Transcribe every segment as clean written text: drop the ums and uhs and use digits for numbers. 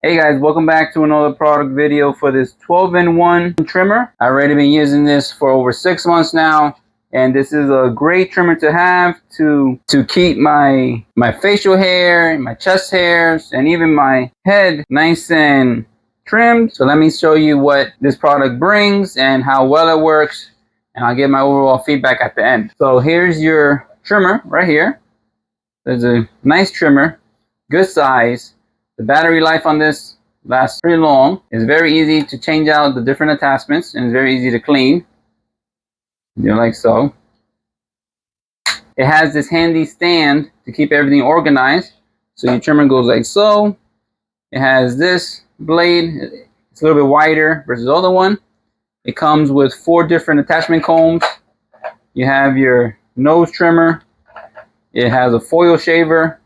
Hey guys, welcome back to another product video for this 12-in-1 trimmer. I've already been using this for over 6 months now, and this is a great trimmer to have to keep my facial hair, my chest hairs, and even my head nice and trimmed. So let me show you what this product brings and how well it works, and I'll give my overall feedback at the end. So here's your trimmer right here. There's a nice trimmer, good size. The battery life on this lasts pretty long. It's very easy to change out the different attachments, and it's very easy to clean. Like so. It has this handy stand to keep everything organized. So your trimmer goes like so. It has this blade. It's a little bit wider versus the other one. It comes with 4 different attachment combs. You have your nose trimmer. It has a foil shaver.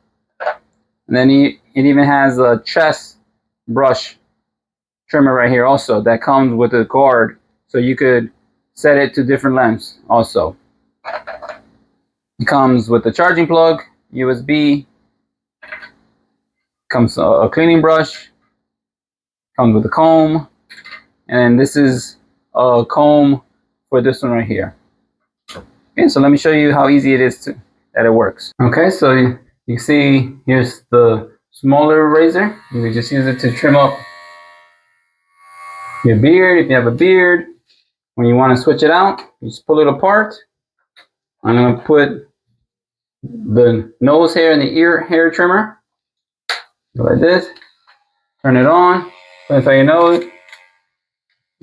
And then it even has a chest brush trimmer right here also that comes with a cord, so you could set it to different lengths also. It comes with a charging plug, USB, comes a cleaning brush, comes with a comb, and this is a comb for this one right here. Okay, so let me show you how easy it is that it works. Okay, so you see, here's the smaller razor. You can just use it to trim up your beard if you have a beard. When you want to switch it out, you just pull it apart. I'm going to put the nose hair and the ear hair trimmer. Go like this. Turn it on. Put it inside your nose.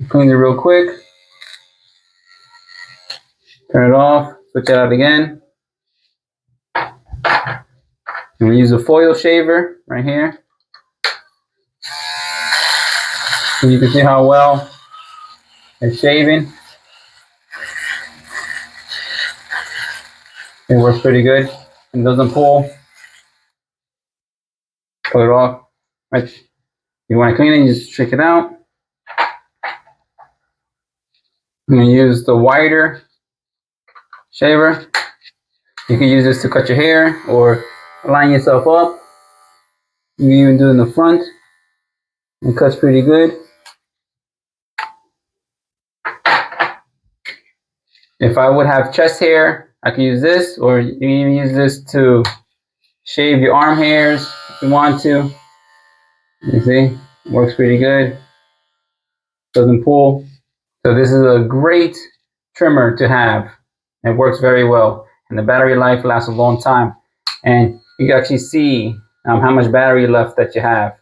Clean it real quick. Turn it off. Switch it out again. I'm going to use a foil shaver right here. So you can see how well it's shaving. It works pretty good and doesn't pull. Pull it off. Right. You want to clean it, you just shake it out. I'm going to use the wider shaver. You can use this to cut your hair or line yourself up. You can even do it in the front. It cuts pretty good. If I would have chest hair, I could use this, or you can even use this to shave your arm hairs if you want to. You see, it works pretty good. Doesn't pull. So this is a great trimmer to have. It works very well, and the battery life lasts a long time. And you can actually see how much battery left that you have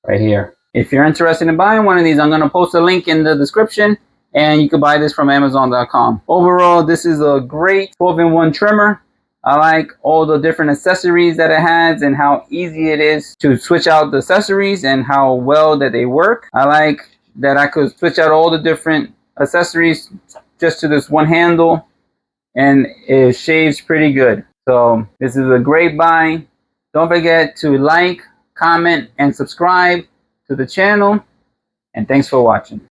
right here. If you're interested in buying one of these, I'm going to post a link in the description, and you can buy this from Amazon.com. Overall, this is a great 12-in-1 trimmer. I like all the different accessories that it has and how easy it is to switch out the accessories and how well that they work. I like that I could switch out all the different accessories just to this one handle, and it shaves pretty good. So this is a great buy. Don't forget to like, comment, and subscribe to the channel. And thanks for watching.